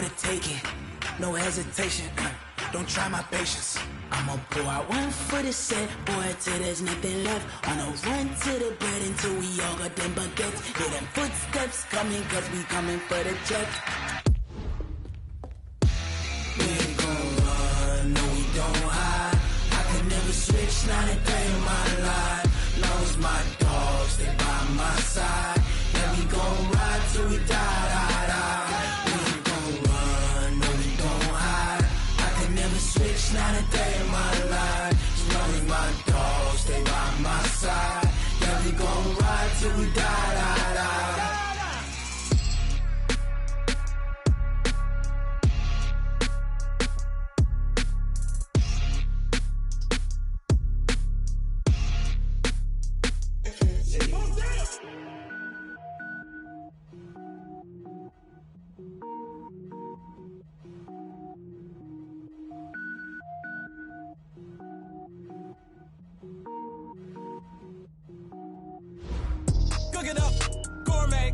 to take it, no hesitation. Don't try my patience. I'ma pour out one for the set, boy, till there's nothing left. On a run to the bread until we all got them baguettes. Hear them footsteps coming, cause we coming for the check. We ain't gon' run, no we don't hide. I can never switch, not a day in my life. Long as my dogs stay by my side. Yeah, we gon' ride till we die, die, die. We ain't gon' run, no we don't hide. I can never switch, not a day in my life. As long as my dogs stay by my side. Yeah, we gon' ride till we die, die, die. Cook it up, gourmet.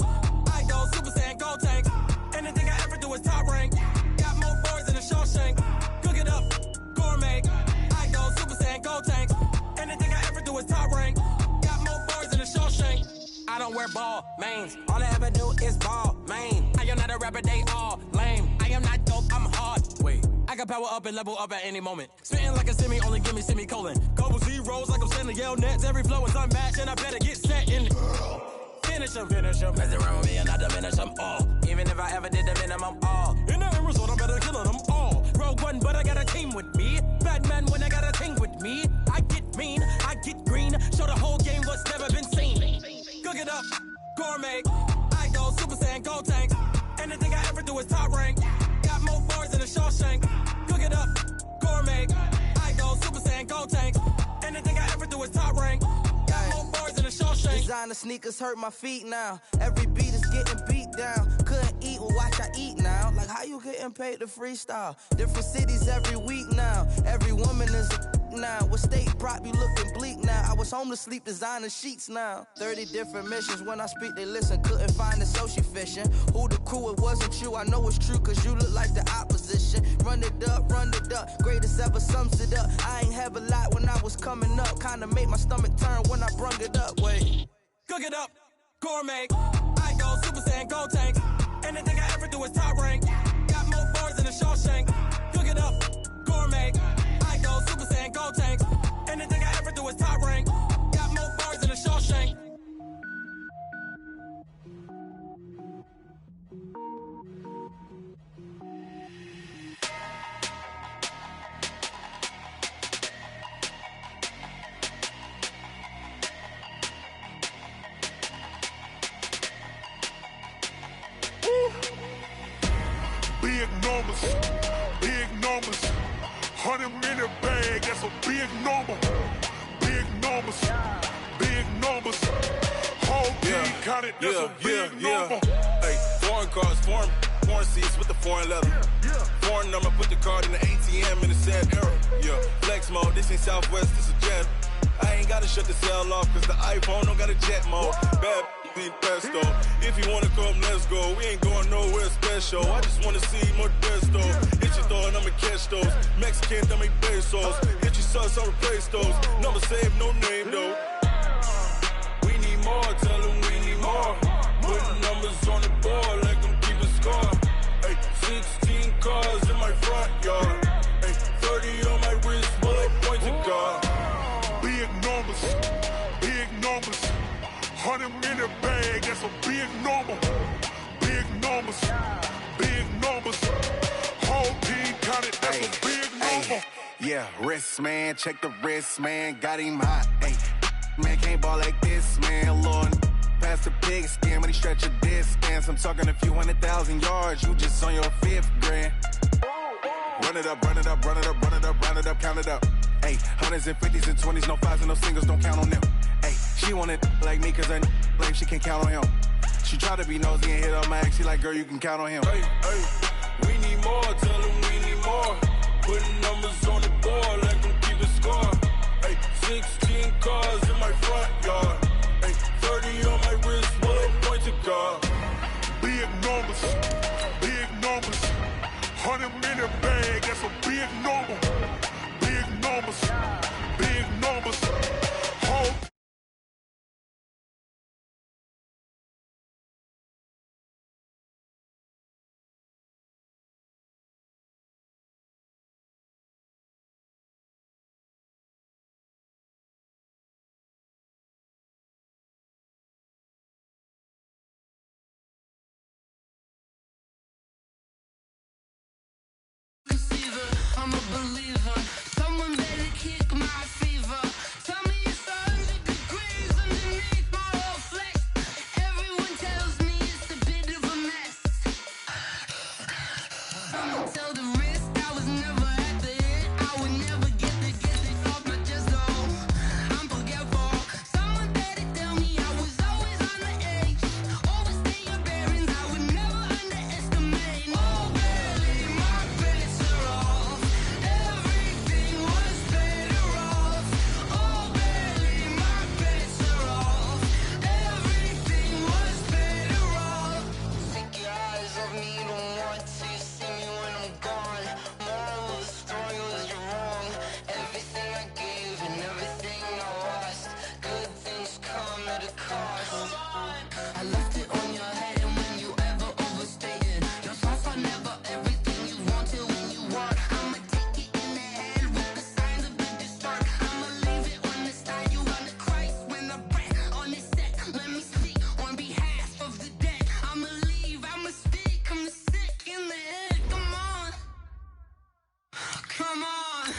I go Super Saiyan, gold tank. Anything I ever do is top rank. Got more boys than a Shawshank. Cook it up, gourmet. I go Super Saiyan, gold tank. Anything I ever do is top rank. Got more boys than a Shawshank. I don't wear ball mains. All I ever do is ball main. I am not a rapper, they all lame. I am not dope, I'm hard. Wait, I can power up and level up at any moment. Spitting like a semi, only give me semicolon. Couple zeros like I'm sending yell nets. Every flow is unmatched and I better get set in. Finish him, mess around with me and I diminish them all. Even if I ever did the minimum, all. In the end result, I'm better killing them all. Rogue one, but I got a team with me. Batman when I got a team with me. I get mean, I get green. Show the whole game what's never been seen. Cook it up, gourmet. I go Super Saiyan, gold tank. Anything I ever do is top rank. Got more bars than a Shawshank. Cook it up, gourmet. I go Super Saiyan, gold tank. Anything I ever do is top rank. Got more bars than a Shawshank. Designer sneakers hurt my feet now. Every beat is getting beat down. Couldn't eat, well watch I eat now. Like how you getting paid to freestyle? Different cities every week now. Every woman is a now. What state prop you looking bleak now? I was homeless, sleep designer sheets now. 30 different missions. When I speak they listen. Couldn't find it, so she fishing. Who the crew? It wasn't you. I know it's true cause you look like the opposition. Run it up, greatest ever sums it up. I ain't have a lot when I was coming up. Kinda made my stomach turn when I brung it up. Wait. Cook it up, gourmet. I go Super Saiyan, gold tank. Anything I ever do is top rank. Got more bars than a Shawshank. Cook it up, gourmet. I go Super Saiyan, gold tank. Anything I ever do is top rank. Got more bars than a Shawshank. Big numbers, 100-minute bag, that's a big number. Big numbers, whole team counted, that's a big number. Hey, foreign cars, foreign seats with the foreign leather. Foreign number, put the card in the ATM in the sad era. Yeah, flex mode, this ain't Southwest, this a jet. I ain't gotta shut the cell off, cause the iPhone don't got a jet mode. Bad need pesto. If you wanna come, let's go. We ain't going nowhere special. I just wanna see more desto. Hit your throw and I'ma catch those. Mexican, I make pesos. Hit your sauce, I'll replace those. Number save, no name though. We need more, tell them we need more. Putting numbers on the board like I'm keeping score. Hey, 16 cars in my front yard. Hey, 30 on my wrist, bullet points of God. Big numbers, 100-minute bag, that's a big number. Big numbers, whole team counted, that's a big number. Yeah, wrist man, check the wrist man, got him hot. Ay, man can't ball like this, man. Lord, past the pig skin when he stretch a distance. I'm talking a few 100,000 yards, you just on your 5th grand. Run it up, count it up. Ay, hundreds and 50s and 20s, no 5s and no singles, don't count on them. Ay, she want it like me cause her lame, she can't count on him. She try to be nosy and hit up my ex, she like, girl, you can count on him. Hey, we need more, tell them we need more. Putting numbers on the board like I'm keeping score. Hey, 16 cars in my front yard. Hey, 30 on my wrist, bullet points of God. Big numbers, 100-minute bag, that's a big number. Big numbers, big numbers. Hold. I'm a believer. Someone better kick my fever. Tell me it's 100 degrees underneath my whole flesh. Everyone tells me it's a bit of a mess. Someone tell the risk I was never at the end. I would never get it off my chest. Oh, I'm forgetful. Someone better tell me I was always on the edge. Overstay your bearings. I would never underestimate. Oh, barely my bets are off. Everything was better off. Oh, barely my bets are off. Everything was better off. Take your eyes off me, you don't want to see me when I'm gone. Moral of the story was you're wrong. Everything I gave and everything I lost. Good things come at a cost. I left it on your head, and when you ever overstated, your thoughts are never everything you wanted when you want. I'ma take it in the head with the signs of the distort. I'ma leave it on the side. You wanna Christ when I breath on this set. Let me speak on behalf of the dead. I'ma leave, I'ma speak. I'm the sick in the head. Come on, come on.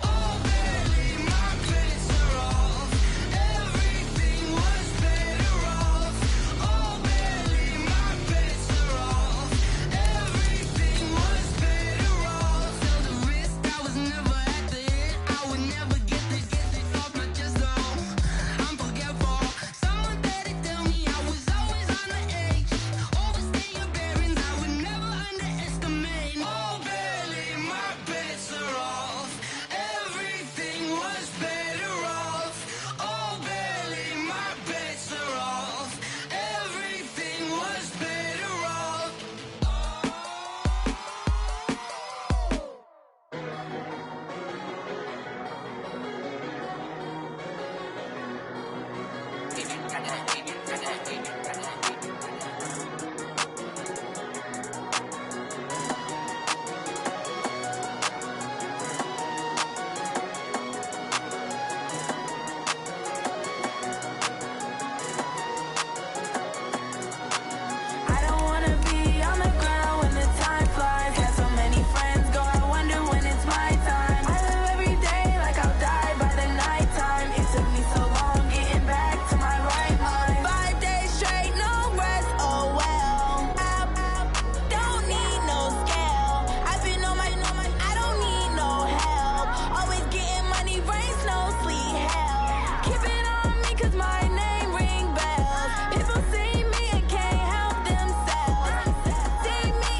Oh, barely my bets are off. Everything was better off. Oh, barely my bets are off. Everything was better off. Tell the risk I was never at the end. I would never get it off my chest. Oh, I'm forgetful. Someone better tell me I was always on the edge. Overstay your bearings. I would never underestimate. Oh, barely my bets are off. Everything was better off. Oh, barely my bets are off. Everything was better off. I don't wanna be on the ground when the time flies. Had so many friends go, I wonder when it's my time. I live every day like I'll die by the nighttime. It took me so long getting back to my right mind. 5 days straight, no rest, oh well. I don't need no scale. I've been on my, I don't need no help. Always getting money, rain, snow, sleet, hell. Keep it on me 'cause my name ring bells. People see me and can't help themselves. See me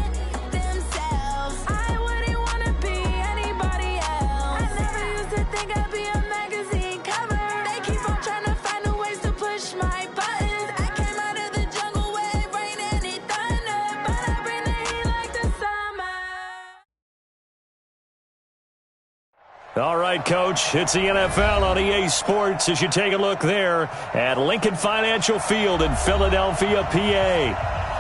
and themselves. I wouldn't wanna be anybody else. I never used to think I'd be a magazine cover. They keep on trying to find new ways to push my buttons. I came out of the jungle where it rained and it thundered, but I bring the heat like the summer. All right, Coach, it's the NFL on EA Sports as you take a look there at Lincoln Financial Field in Philadelphia, PA.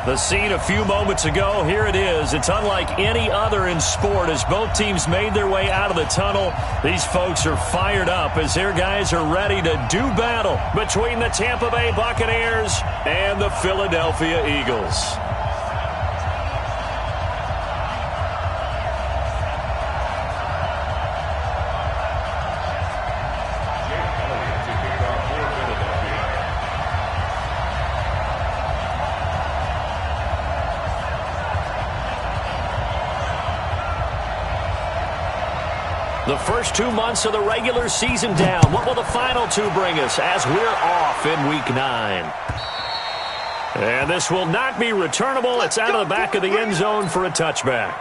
The scene a few moments ago, here it is. It's unlike any other in sport as both teams made their way out of the tunnel. These folks are fired up as their guys are ready to do battle between the Tampa Bay Buccaneers and the Philadelphia Eagles. The first 2 months of the regular season down. What will the final two bring us as we're off in Week 9? And this will not be returnable. It's out of the back of the end zone for a touchback.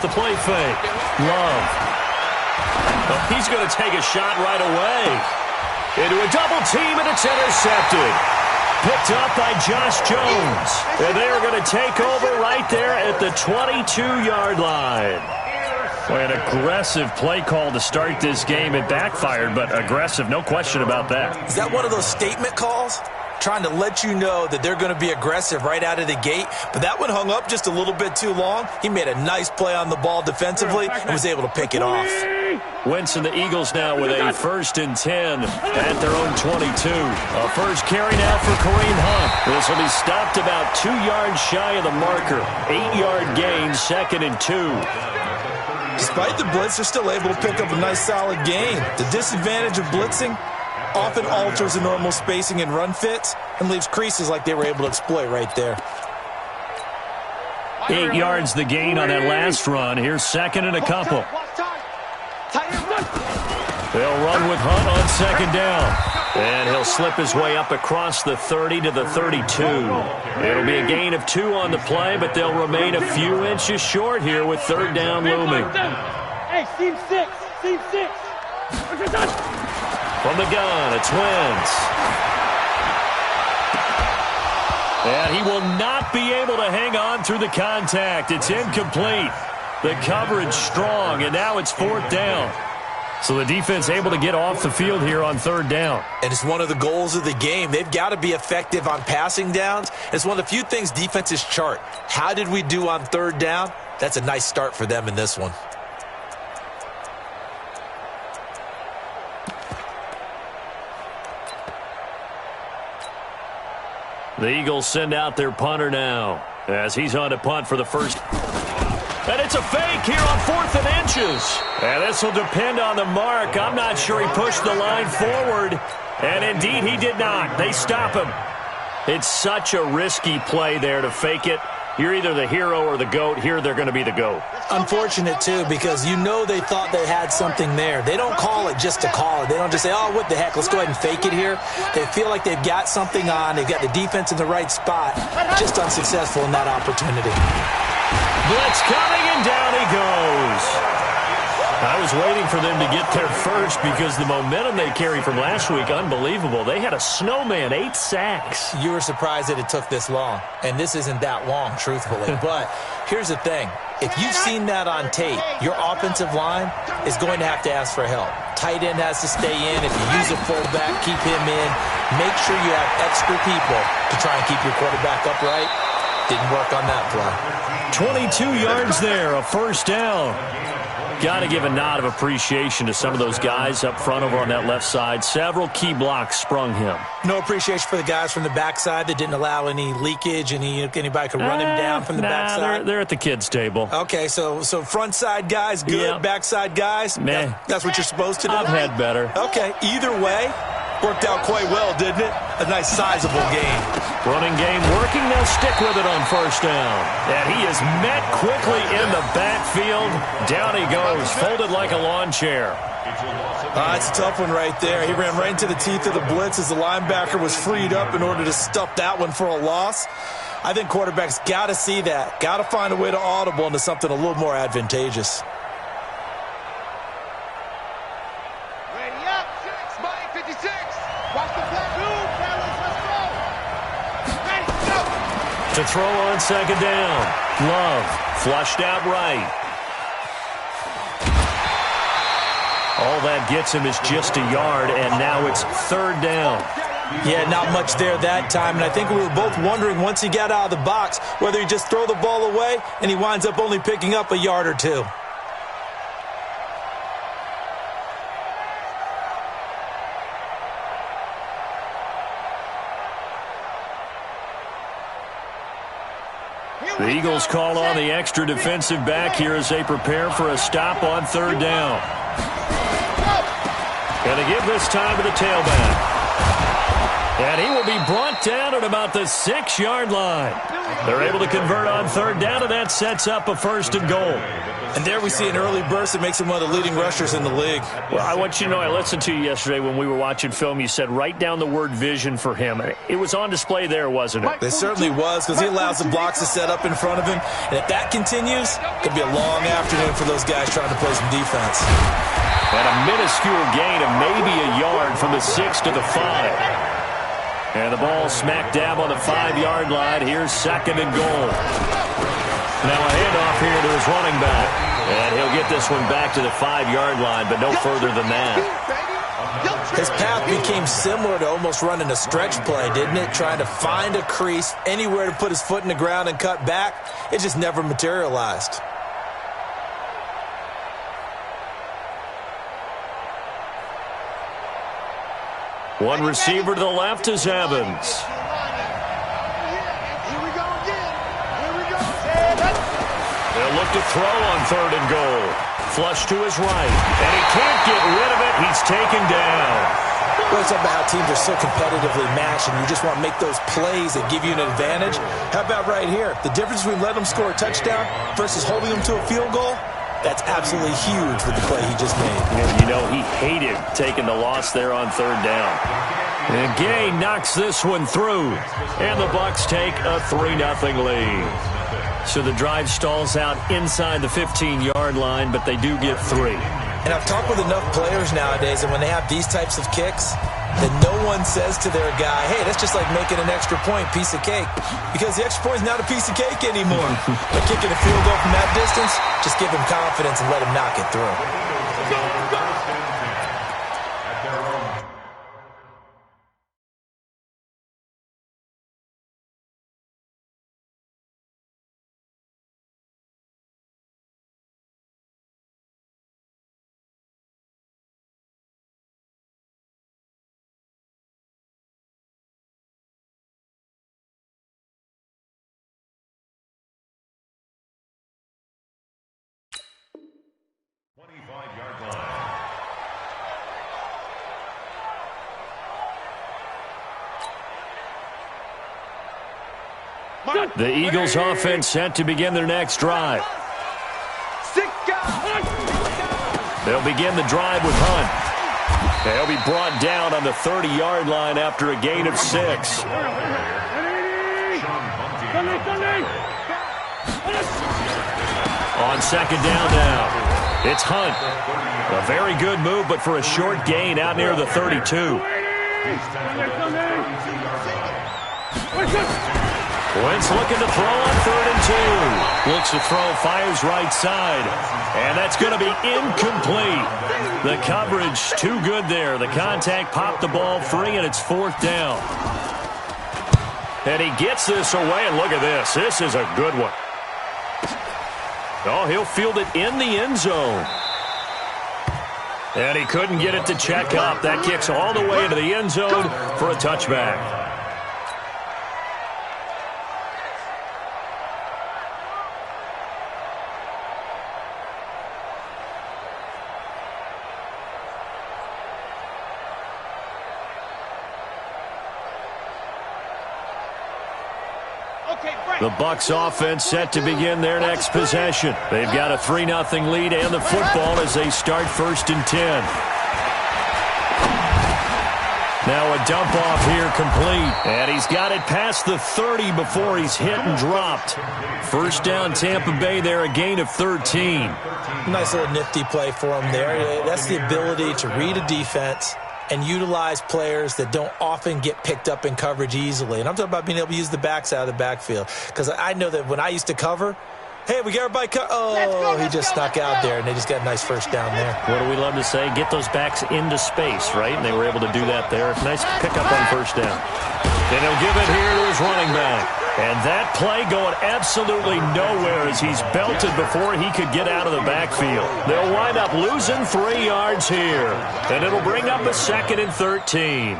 the play fake. Love. Oh, he's going to take a shot right away. Into a double team, and it's intercepted. Picked up by Josh Jones. And they're going to take over right there at the 22-yard line. Boy, an aggressive play call to start this game. It backfired, but aggressive, no question about that. Is that one of those statement calls? Trying to let you know that they're going to be aggressive right out of the gate. But that one hung up just a little bit too long. He made a nice play on the ball defensively and was able to pick it off. Wentz and the Eagles now with a 1st and 10 at their own 22. A first carry now for Kareem Hunt. This will be stopped about 2 yards shy of the marker. 8-yard gain, 2nd and 2. Despite the blitz, they're still able to pick up a nice solid gain. The disadvantage of blitzing often alters the normal spacing and run fits and leaves creases like they were able to exploit right there. 8 yards the gain on that last run. Here's 2nd and a couple. They'll run with Hunt on 2nd down. And he'll slip his way up across the 30 to the 32. It'll be a gain of 2 on the play, but they'll remain a few inches short here with 3rd down looming. Hey, seam 6. Seam 6. From the gun, it's Wentz. And he will not be able to hang on through the contact. It's incomplete. The coverage strong, and now it's 4th down. So the defense able to get off the field here on 3rd down. And it's one of the goals of the game. They've got to be effective on passing downs. It's one of the few things defenses chart. How did we do on 3rd down? That's a nice start for them in this one. The Eagles send out their punter now as he's on to punt for the first. And it's a fake here on 4th and inches. And this will depend on the mark. I'm not sure he pushed the line forward. And indeed, he did not. They stop him. It's such a risky play there to fake it. You're either the hero or the GOAT. Here, they're going to be the GOAT. Unfortunate, too, because you know they thought they had something there. They don't call it just to call it. They don't just say, oh, what the heck, let's go ahead and fake it here. They feel like they've got something on. They've got the defense in the right spot. Just unsuccessful in that opportunity. Blitz coming, and down he goes. I was waiting for them to get there first because the momentum they carry from last week, unbelievable. They had a snowman, 8 sacks. You were surprised that it took this long, and this isn't that long, truthfully. But here's the thing. If you've seen that on tape, your offensive line is going to have to ask for help. Tight end has to stay in. If you use a fullback, keep him in. Make sure you have extra people to try and keep your quarterback upright. Didn't work on that play. 22 yards there, a 1st down. Got to give a nod of appreciation to some of those guys up front over on that left side. Several key blocks sprung him. No appreciation for the guys from the backside that didn't allow any leakage, anybody could run him down from the backside. They're at the kids' table. Okay, so front side guys, good. Yep. Backside guys, that's what you're supposed to do. I've had better. Okay, either way, worked out quite well, didn't it? A nice sizable game. Running game working. They'll stick with it on 1st down. And he is met quickly in the backfield. Down he goes, folded like a lawn chair. It's a tough one right there. He ran right into the teeth of the blitz as the linebacker was freed up in order to stuff that one for a loss. I think quarterbacks got to see that. Got to find a way to audible into something a little more advantageous. To throw on 2nd down. Love flushed out right. All that gets him is just a yard, and now it's 3rd down. Yeah, not much there that time, and I think we were both wondering once he got out of the box whether he just throw the ball away and he winds up only picking up a yard or 2. The Eagles call on the extra defensive back here as they prepare for a stop on 3rd down. And they give this time to the tailback. And he will be brought down at about the 6-yard line. They're able to convert on third down, and that sets up a 1st and goal. And there we see an early burst that makes him one of the leading rushers in the league. Well, I want you to know, I listened to you yesterday when we were watching film. You said write down the word vision for him. It was on display there, wasn't it? It certainly was, because he allows the blocks to set up in front of him. And if that continues, it could be a long afternoon for those guys trying to play some defense. And a minuscule gain of maybe a yard from the 6 to the 5. And the ball smack dab on the 5-yard line. Here's 2nd and goal. Now a handoff here to his running back. And he'll get this one back to the 5-yard line, but no further than that. His path became similar to almost running a stretch play, didn't it? Trying to find a crease, anywhere to put his foot in the ground and cut back. It just never materialized. One receiver to the left is Evans. They'll look to throw on 3rd and goal. Flush to his right. And he can't get rid of it. He's taken down. Well, it's about how teams are so competitively matched, and you just want to make those plays that give you an advantage. How about right here? The difference between letting them score a touchdown versus holding them to a field goal, that's absolutely huge with the play he just made. And you know, he hated taking the loss there on 3rd down. And Gay knocks this one through. And the Bucs take a 3-0 lead. So the drive stalls out inside the 15-yard line, but they do get 3. And I've talked with enough players nowadays, and when they have these types of kicks, then no one says to their guy, hey, that's just like making an extra point, piece of cake. Because the extra point is not a piece of cake anymore. By kicking a field goal from that distance, just give him confidence and let him knock it through. The Eagles offense set to begin their next drive. They'll begin the drive with Hunt. They'll be brought down on the 30-yard line after a gain of 6. On 2nd down now, it's Hunt. A very good move, but for a short gain out near the 32. Wentz looking to throw on 3rd and 2. Looks to throw, fires right side. And that's going to be incomplete. The coverage too good there. The contact popped the ball free, and it's 4th down. And he gets this away, and look at this. This is a good one. Oh, he'll field it in the end zone. And he couldn't get it to check up. That kicks all the way into the end zone for a touchback. The Bucs offense set to begin their next possession. They've got a 3-0 lead and the football as they start 1st and 10. Now a dump off here complete. And he's got it past the 30 before he's hit and dropped. 1st down Tampa Bay there, a gain of 13. Nice little nifty play for him there. That's the ability to read a defense and utilize players that don't often get picked up in coverage easily. And I'm talking about being able to use the backs out of the backfield. Because I know that when I used to cover, hey, we got everybody he just snuck out there, and they just got a nice 1st down there. What do we love to say? Get those backs into space, right? And they were able to do that there. Nice pickup on 1st down. And he'll give it here to his running back. And that play going absolutely nowhere as he's belted before he could get out of the backfield. They'll wind up losing 3 yards here. And it'll bring up a 2nd and 13.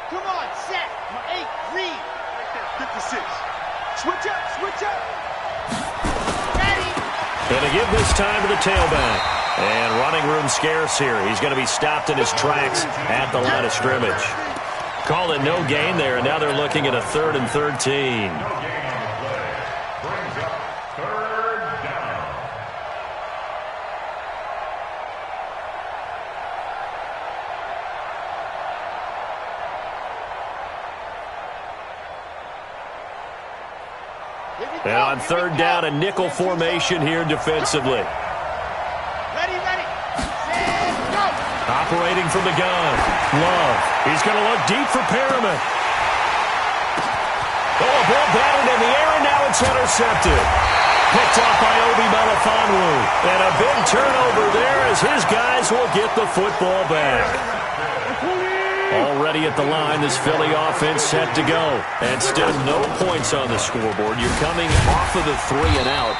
Come on, set. 8, read. Right there, 56. Switch up, switch up. And to give this time to the tailback. And running room scarce here. He's going to be stopped in his tracks at the line of scrimmage. Call it no gain there, and now they're looking at a 3rd and 13. And on 3rd down, a nickel formation here defensively. Operating from the gun. Love. He's going to look deep for Perriman. Oh, a ball batted in the air, and now it's intercepted. Picked off by Obi Melifonwu. And a big turnover there as his guys will get the football back. Already at the line, this Philly offense set to go. And still no points on the scoreboard. You're coming off of the 3 and out.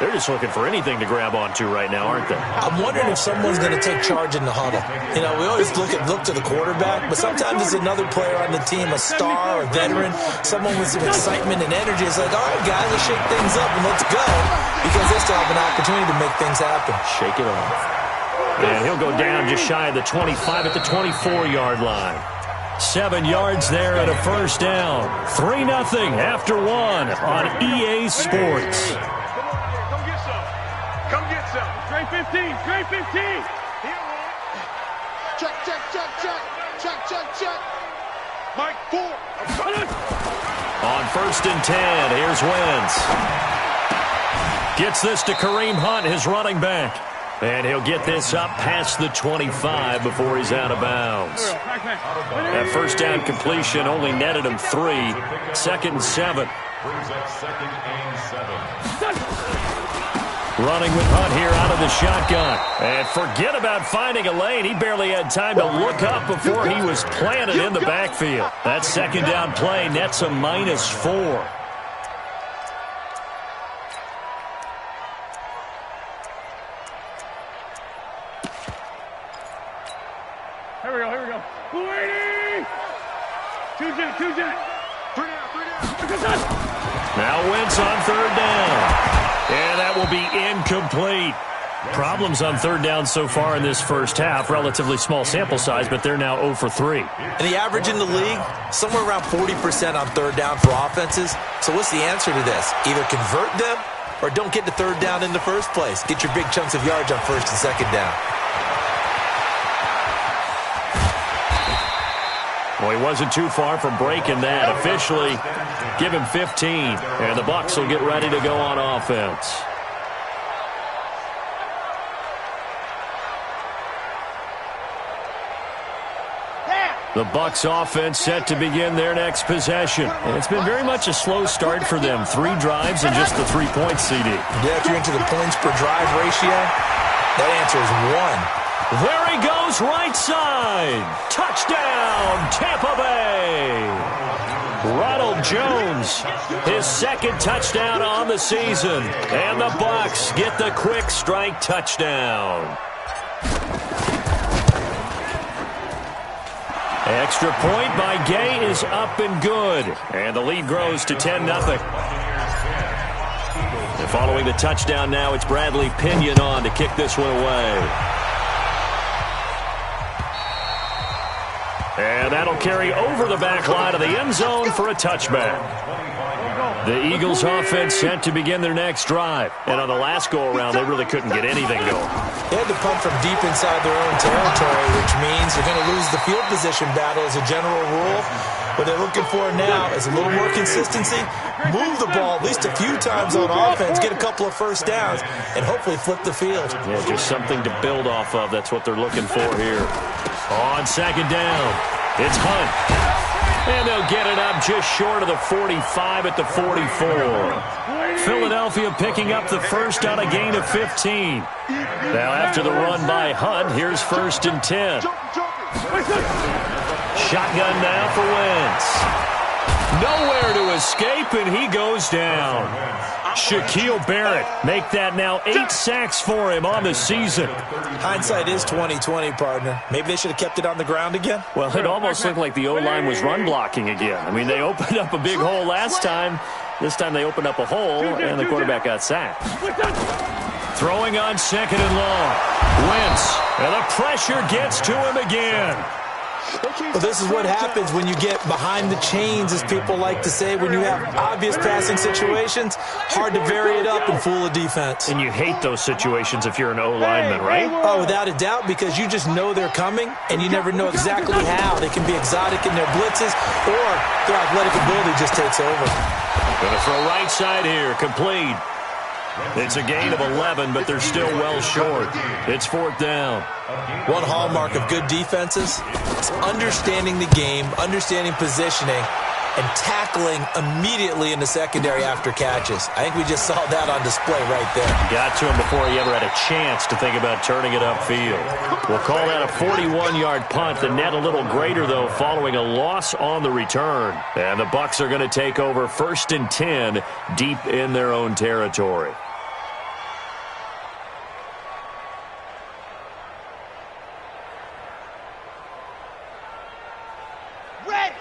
They're just looking for anything to grab onto right now, aren't they? I'm wondering if someone's going to take charge in the huddle. You know, we always look to the quarterback, but sometimes it's another player on the team, a star, a veteran, someone with some excitement and energy. It's like, all right, guys, let's shake things up and let's go, because they still have an opportunity to make things happen. Shake it off. And he'll go down just shy of the 25 at the 24-yard line. 7 yards there and a first down. 3-0 after 1 on EA Sports. Come get some. Straight 15. Straight 15. Check, check, check, check. Check, check, check. Mike 4. On 1st and 10, here's Wentz. Gets this to Kareem Hunt, his running back. And he'll get this up past the 25 before he's out of bounds. That first down completion only netted him 3. 2nd and 7. Brings up 2nd and 7. Running with Hunt here out of the shotgun. And forget about finding a lane. He barely had time to look up before he was planted in the backfield. That 2nd down play nets a -4. Here we go, here we go. 280! 2 jet. 3 down. Now Wentz on 3rd down. And that will be incomplete. Problems on 3rd down so far in this first half. Relatively small sample size, but they're now 0 for 3. And the average in the league, somewhere around 40% on 3rd down for offenses. So what's the answer to this? Either convert them or don't get to 3rd down in the first place. Get your big chunks of yards on 1st and 2nd down. Well, he wasn't too far from breaking that. Officially, give him 15. And the Bucs will get ready to go on offense. The Bucs offense set to begin their next possession. And it's been very much a slow start for them. 3 drives and just the 3 points, CD. Yeah, if you're into the points per drive ratio, that answer is 1. There he goes, right side. Touchdown, Tampa Bay. Ronald Jones, his 2nd touchdown on the season. And the Bucs get the quick strike touchdown. Extra point by Gay is up and good. And the lead grows to 10-0. And following the touchdown now, it's Bradley Pinion on to kick this one away. And that'll carry over the back line of the end zone for a touchback. The Eagles offense set to begin their next drive. And on the last go-around, they really couldn't get anything going. They had to punt from deep inside their own territory, which means they're going to lose the field position battle as a general rule. What they're looking for now is a little more consistency, move the ball at least a few times on offense, get a couple of first downs, and hopefully flip the field. Yeah, just something to build off of. That's what they're looking for here. On 2nd down, it's Hunt. And they'll get it up just short of the 45 at the 44. Philadelphia picking up the first on a gain of 15. Now after the run by Hunt, here's 1st and 10. Shotgun now for Wentz. Nowhere to escape, and he goes down. Shaquille Barrett make that now 8 sacks for him on the season. Hindsight is 20/20, partner. Maybe they should have kept it on the ground again. Well, it almost looked like the O-line was run blocking again. I mean, they opened up a big hole last time. This time they opened up a hole, and the quarterback got sacked. Throwing on second and long. Wentz, and the pressure gets to him again. Well, this is what happens when you get behind the chains, as people like to say. When you have obvious passing situations, hard to vary it up and fool a defense. And you hate those situations if you're an O-lineman, right? Oh, without a doubt, because you just know they're coming, and you never know exactly how. They can be exotic in their blitzes, or their athletic ability just takes over. Going to throw right side here, complete. It's a gain of 11, but they're still well short. It's 4th down. One hallmark of good defenses is understanding the game, understanding positioning, and tackling immediately in the secondary after catches. I think we just saw that on display right there. Got to him before he ever had a chance to think about turning it upfield. We'll call that a 41-yard punt. The net a little greater, though, following a loss on the return. And the Bucs are going to take over 1st and 10 deep in their own territory.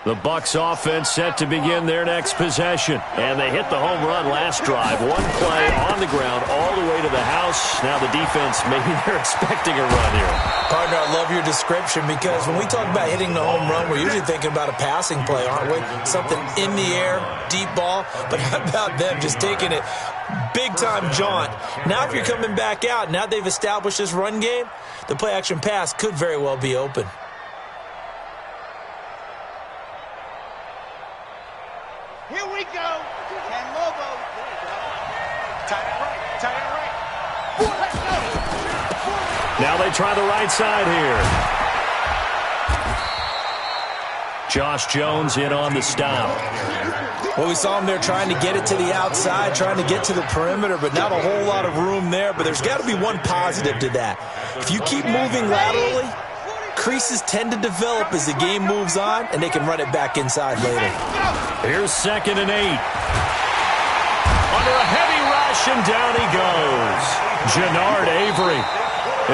The Bucs offense set to begin their next possession. And they hit the home run last drive. One play on the ground all the way to the house. Now the defense, maybe they're expecting a run here. Partner, I love your description, because when we talk about hitting the home run, we're usually thinking about a passing play, aren't we? Something in the air, deep ball. But how about them just taking it big-time jaunt? Now if you're coming back out, now they've established this run game, the play-action pass could very well be open. Here we go. Ken Lobo. Tie it right. Tie it right. Let's go. Now they try the right side here. Josh Jones in on the stop. Well, we saw him there trying to get it to the outside, trying to get to the perimeter, but not a whole lot of room there. But there's got to be one positive to that. If you keep moving laterally, creases tend to develop as the game moves on, and they can run it back inside later. Here's 2nd and 8. Under a heavy rush, and down he goes. Jannard Avery.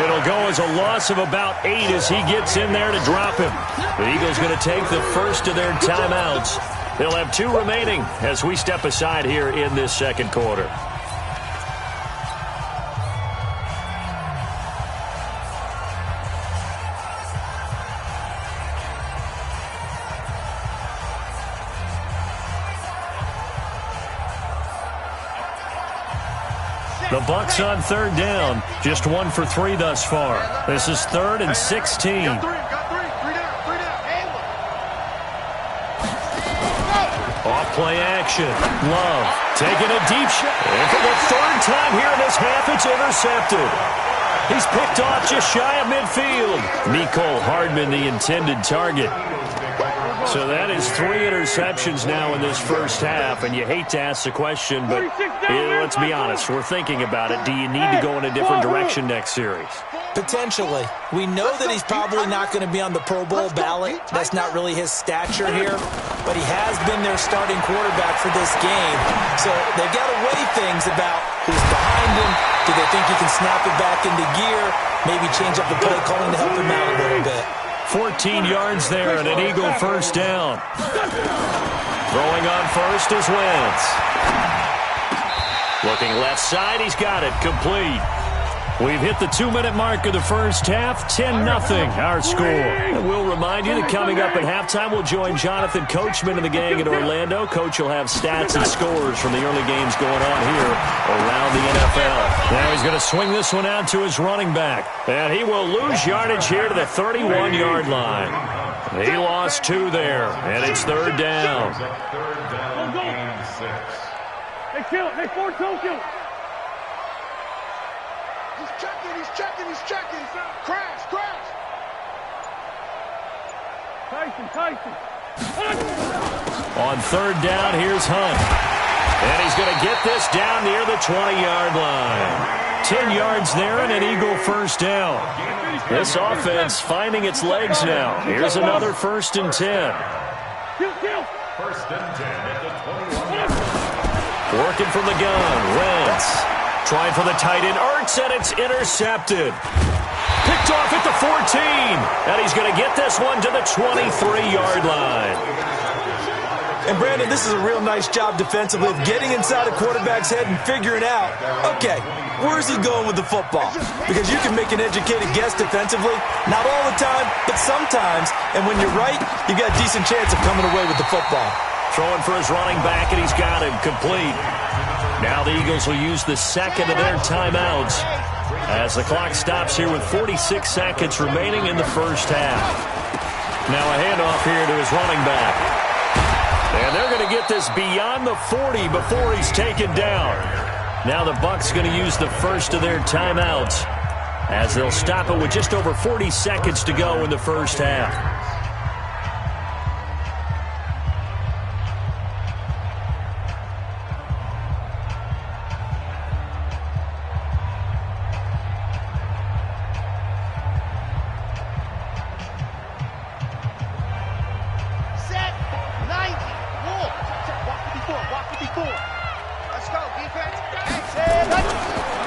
It'll go as a loss of about 8 as he gets in there to drop him. The Eagles going to take the first of their timeouts. They'll have 2 remaining as we step aside here in this second quarter. The Bucs on 3rd down, just 1 for 3 thus far. This is 3rd and 16. Got three down. Off play action. Love taking a deep shot. And for the 3rd time here in this half, it's intercepted. He's picked off just shy of midfield. Mecole Hardman, the intended target. So that is 3 interceptions now in this first half, and you hate to ask the question, but let's be honest, we're thinking about it. Do you need to go in a different direction next series? Potentially. We know that he's probably not going to be on the Pro Bowl ballot. That's not really his stature here, but he has been their starting quarterback for this game. So they've got to weigh things about who's behind him. Do they think he can snap it back into gear? Maybe change up the play calling to help him out a little bit. 14 yards there and an Eagle first down. Throwing on first is Wentz. Looking left side, he's got it, complete. We've hit the 2-minute mark of the first half, 10-0 our score. And we'll remind you that coming up at halftime, we'll join Jonathan Coachman and the gang in Orlando. Coach will have stats and scores from the early games going on here around the NFL. Now he's going to swing this one out to his running back. And he will lose yardage here to the 31-yard line. He lost 2 there, and it's 3rd down. Hey, kill it. Hey, 4-2. He's checking. Crash. Tyson. On 3rd down, here's Hunt. And he's going to get this down near the 20-yard line. 10 yards there and an Eagle first down. This offense finding its legs now. Here's another 1st and 10. First and 10 at the 21. Working from the gun, Wentz. Trying for the tight end, Ertz, and it's intercepted. Picked off at the 14, and he's going to get this one to the 23-yard line. And, Brandon, this is a real nice job defensively of getting inside a quarterback's head and figuring out, okay, where's he going with the football? Because you can make an educated guess defensively, not all the time, but sometimes. And when you're right, you got a decent chance of coming away with the football. Throwing for his running back, and he's got him complete. Now the Eagles will use the second of their timeouts as the clock stops here with 46 seconds remaining in the first half. Now a handoff here to his running back. And they're going to get this beyond the 40 before he's taken down. Now the Bucs going to use the first of their timeouts as they'll stop it with just over 40 seconds to go in the first half.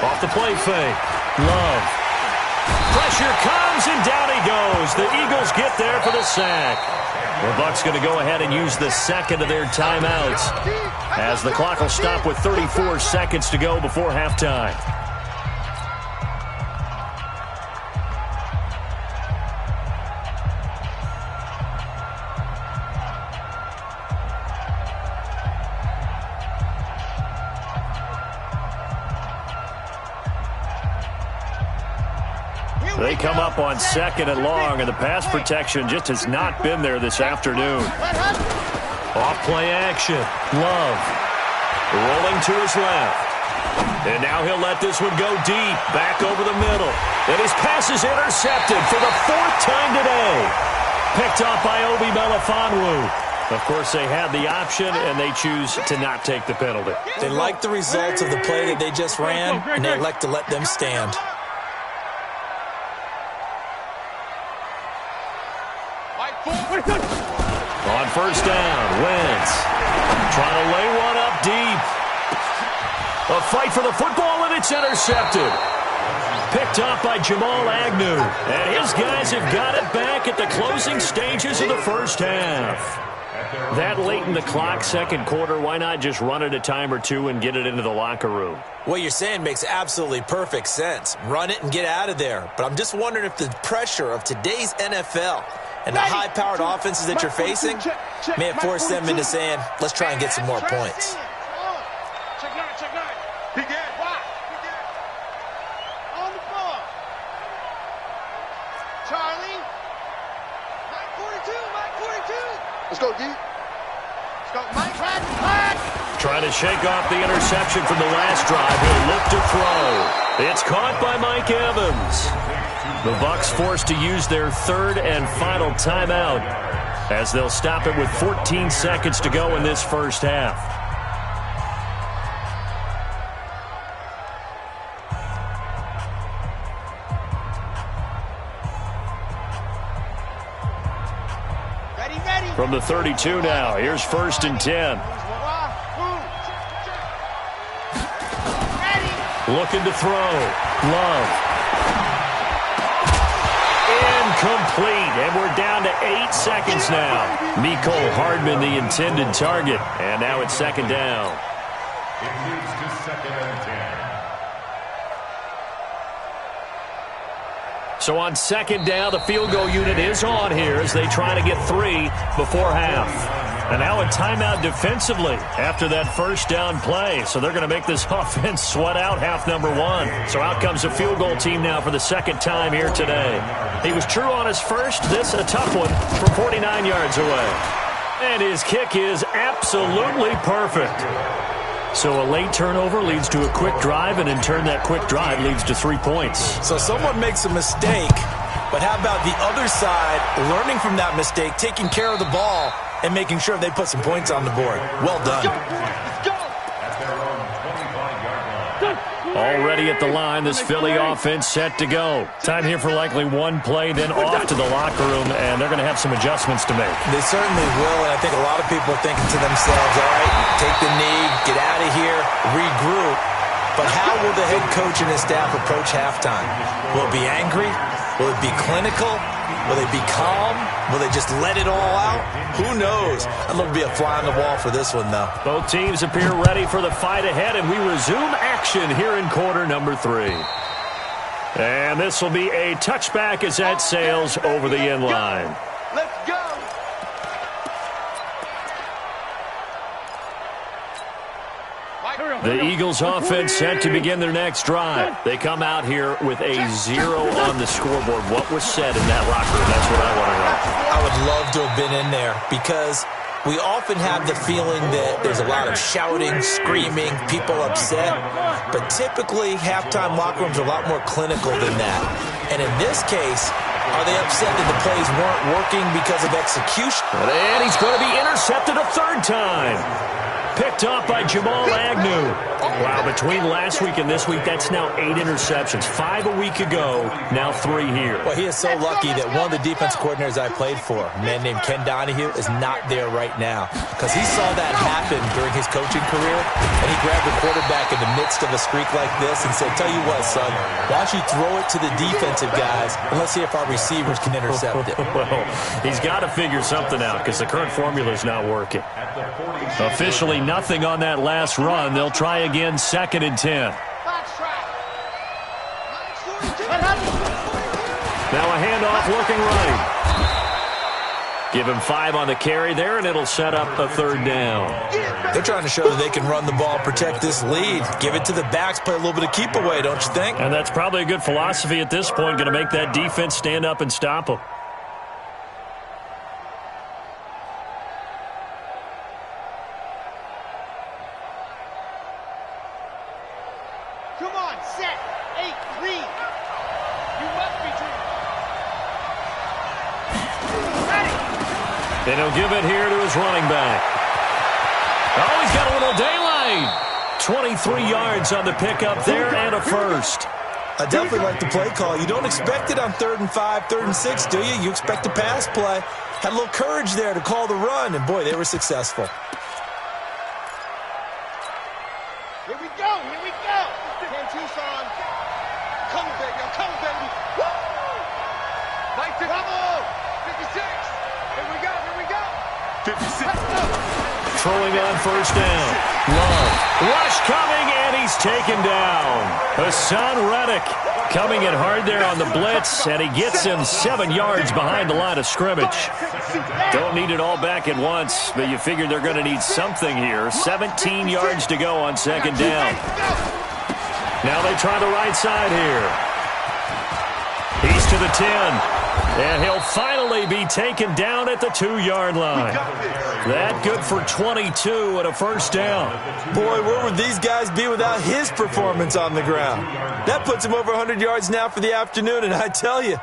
Off the play fake. Love. Pressure comes, and down he goes. The Eagles get there for the sack. The Bucs going to go ahead and use the second of their timeouts as the clock will stop with 34 seconds to go before halftime. They come up on second and long, and the pass protection just has not been there this afternoon. Off play action. Love. Rolling to his left. And now he'll let this one go deep. Back over the middle. And his pass is intercepted for the fourth time today. Picked up by Obi Melifonwu. Of course, they had the option, and they choose to not take the penalty. They like the results of the play that they just ran, and they elect to let them stand. On first down, Wentz trying to lay one up deep. A fight for the football, and it's intercepted. Picked off by Jamal Agnew. And his guys have got it back at the closing stages of the first half. That late in the clock, second quarter, why not just run it a time or two and get it into the locker room? What you're saying makes absolutely perfect sense. Run it and get out of there. But I'm just wondering if the pressure of today's NFL and the high-powered offenses that you're facing may have forced them into saying, let's try and get some more points. Check nine. He get. On the ball. Charlie. Mike 42. Let's go, D. Let's go, Mike. Trying to shake off the interception from the last drive. He'll look to throw. It's caught by Mike Evans. The Bucs forced to use their third and final timeout as they'll stop it with 14 seconds to go in this first half. Ready. From the 32 now, here's first and 10. Looking to throw. Love. Incomplete, and we're down to 8 seconds now. Mecole Hardman, the intended target, and now it's second down. It moves to second and 10. So on second down, the field goal unit is on here as they try to get 3 before half. And now a timeout defensively after that first down play. So they're going to make this offense sweat out half number 1. So out comes a field goal team now for the second time here today. He was true on his first. This a tough one from 49 yards away. And his kick is absolutely perfect. So a late turnover leads to a quick drive, and in turn that quick drive leads to 3 points. So someone makes a mistake, but how about the other side learning from that mistake, taking care of the ball, and making sure they put some points on the board? Well done. Already at the line, this Philly offense set to go. Time here for likely one play, then off to the locker room, and they're going to have some adjustments to make. They certainly will, and I think a lot of people are thinking to themselves, all right, take the knee, get out of here, regroup. But how will the head coach and his staff approach halftime? Will it be angry? Will it be clinical? Will they be calm? Will they just let it all out? Who knows? I'd love to be a fly on the wall for this one, though. Both teams appear ready for the fight ahead, and we resume action here in quarter number 3. And this will be a touchback as that sails over the end line. Let's go. The Eagles offense set to begin their next drive. They come out here with a 0 on the scoreboard. What was said in that locker room? That's what I want to know. I would love to have been in there because we often have the feeling that there's a lot of shouting, screaming, people upset. But typically, halftime locker rooms are a lot more clinical than that. And in this case, are they upset that the plays weren't working because of execution? And he's going to be intercepted a third time. Picked off by Jamal Agnew. Wow, between last week and this week, that's now 8 interceptions. 5 a week ago, now 3 here. Well, he is so lucky that one of the defense coordinators I played for, a man named Ken Donahue, is not there right now. Because he saw that happen during his coaching career, and he grabbed the quarterback in the midst of a streak like this and said, tell you what, son, why don't you throw it to the defensive guys, and let's see if our receivers can intercept it. Well, he's got to figure something out because the current formula is not working. Officially nothing on that last run. They'll try again, 2nd and 10. Now a handoff looking right. Give him 5 on the carry there, and it'll set up a 3rd down. They're trying to show that they can run the ball, protect this lead. Give it to the backs, play a little bit of keep away, don't you think? And that's probably a good philosophy at this point, going to make that defense stand up and stop them. Come on, set, 8, read. You must be dreaming. Ready. And he'll give it here to his running back. Oh, he's got a little daylight. 23 yards on the pickup there and a first. I definitely like the play call. You don't expect it on 3rd and 5, 3rd and 6, do you? You expect a pass play. Had a little courage there to call the run, and boy, they were successful. Here we go, here we go. 10 Tucson. Come, baby, I'm coming, baby. Woo! Nice to Bravo! 56. Here we go, here we go. 56. Throwing on 1st down. Love. Rush coming, and he's taken down. Hassan Reddick coming in hard there on the blitz, and he gets him 7 yards behind the line of scrimmage. Don't need it all back at once, but you figure they're going to need something here. 17 yards to go on 2nd down. Now they try the right side here. He's to the 10. And he'll finally be taken down at the 2-yard line. That good for 22 and a 1st down. Boy, where would these guys be without his performance on the ground? That puts him over 100 yards now for the afternoon, and I tell you,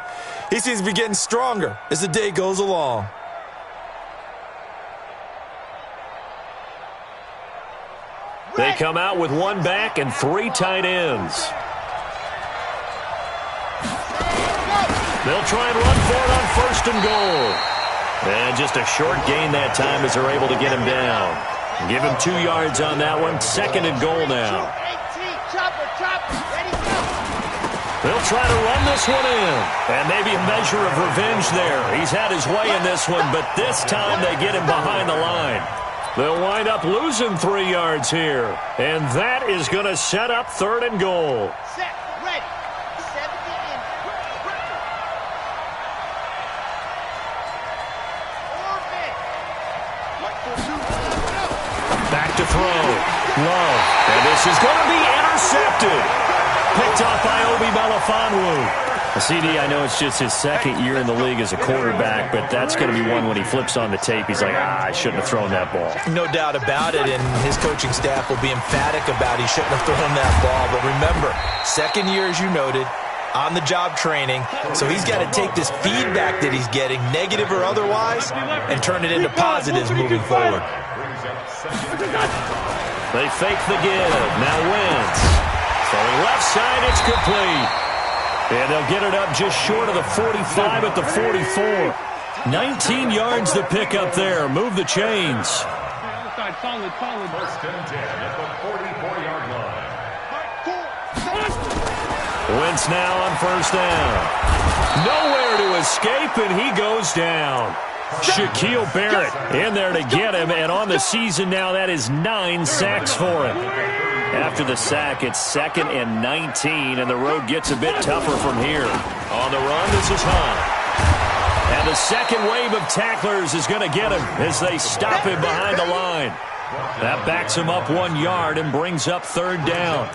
he seems to be getting stronger as the day goes along. They come out with 1 back and 3 tight ends. They'll try and run for it on 1st and goal. And just a short gain that time as they're able to get him down. Give him 2 yards on that one. 2nd and goal now. They'll try to run this one in. And maybe a measure of revenge there. He's had his way in this one, but this time they get him behind the line. They'll wind up losing 3 yards here. And that is going to set up 3rd and goal. Set, ready. 70 in. Back to throw. Love. And this is going to be intercepted. Picked off by Obi Melifonwu. CD, I know it's just his 2nd year in the league as a quarterback, but that's going to be one when he flips on the tape. He's like, I shouldn't have thrown that ball. No doubt about it, and his coaching staff will be emphatic about he shouldn't have thrown that ball. But remember, 2nd year, as you noted, on-the-job training, so he's got to take this feedback that he's getting, negative or otherwise, and turn it into positives moving forward. They fake the give. Now Wentz. Throwing left side, it's complete. And they'll get it up just short of the 45 at the 44. 19 yards to pick up there. Move the chains. Solid. 1st and 10 at the 44-yard line. Wentz now on first down. Nowhere to escape, and he goes down. Shaquille Barrett in there to get him, and on the season now, that is 9 sacks for him. After the sack, it's 2nd and 19, and the road gets a bit tougher from here. On the run, this is Hunt. And the second wave of tacklers is going to get him as they stop him behind the line. That backs him up 1 yard and brings up 3rd down.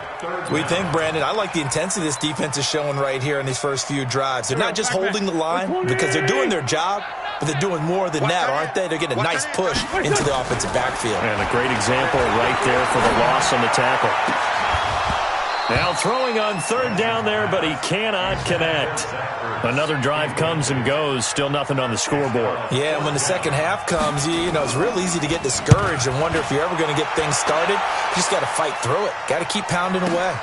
We think, Brandon, I like the intensity this defense is showing right here in these first few drives. They're not just holding the line because they're doing their job, but they're doing more than that, aren't they? They're getting a nice push into the offensive backfield. And a great example right there for the loss on the tackle. Now throwing on 3rd down there, but he cannot connect. Another drive comes and goes, still nothing on the scoreboard. Yeah, and when the second half comes, you know, it's real easy to get discouraged and wonder if you're ever going to get things started. You just got to fight through it. Got to keep pounding away.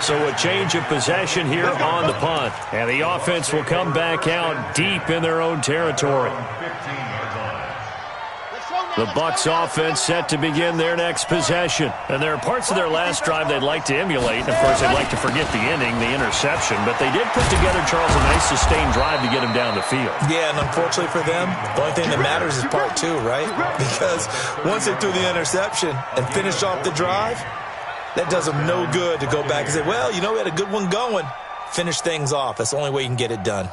So a change of possession here on the punt. And the offense will come back out deep in their own territory. The Bucs offense set to begin their next possession. And there are parts of their last drive they'd like to emulate. And, of course, they'd like to forget the inning, the interception. But they did put together, Charles, a nice sustained drive to get him down the field. Yeah, and unfortunately for them, the only thing that matters is part 2, right? Because once they threw the interception and finished off the drive, that does them no good to go back and say, well, you know, we had a good one going. Finish things off. That's the only way you can get it done.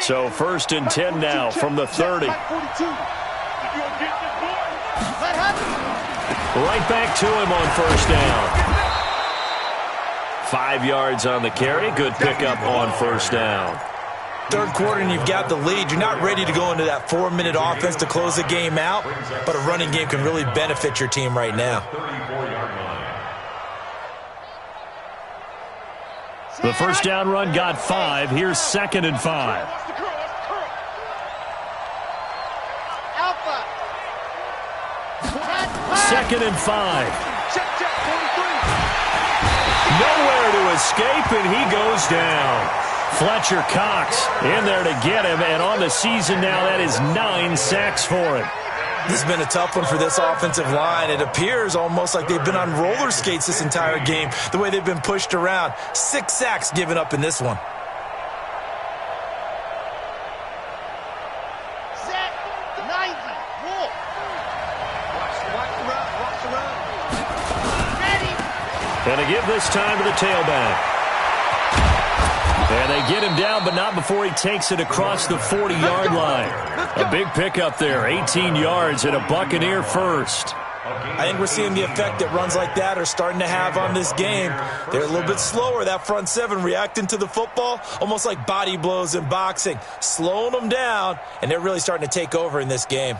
So 1st and 10 now from the 30. Right back to him on first down. 5 yards on the carry. Good pickup on first down. Third quarter and you've got the lead. You're not ready to go into that 4-minute offense to close the game out, but a running game can really benefit your team right now. The first down run got 5. Here's 2nd and 5. 2nd and 5. Nowhere to escape, and he goes down. Fletcher Cox in there to get him, and on the season now, that is 9 sacks for him. This has been a tough one for this offensive line. It appears almost like they've been on roller skates this entire game, the way they've been pushed around. 6 sacks given up in this one. And they give this time to the tailback. And they get him down, but not before he takes it across the 40-yard line. A big pickup there, 18 yards and a Buccaneer first. I think we're seeing the effect that runs like that are starting to have on this game. They're a little bit slower, that front 7, reacting to the football, almost like body blows in boxing, slowing them down, and they're really starting to take over in this game.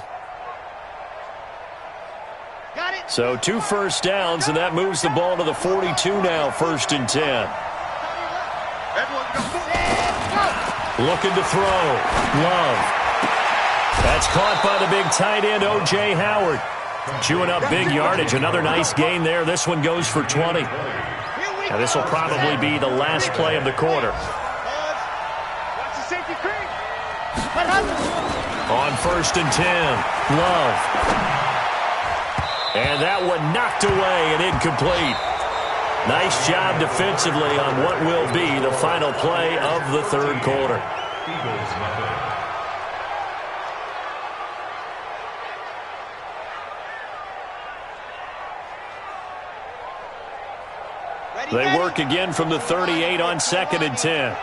So 2 first downs, and that moves the ball to the 42 now, 1st and 10. Looking to throw. Love. That's caught by the big tight end, O.J. Howard. Chewing up big yardage. Another nice gain there. This one goes for 20. Now this will probably be the last play of the quarter. On 1st and 10. Love. And that one knocked away and incomplete. Nice job defensively on what will be the final play of the third quarter. They work again from the 38 on 2nd and 10.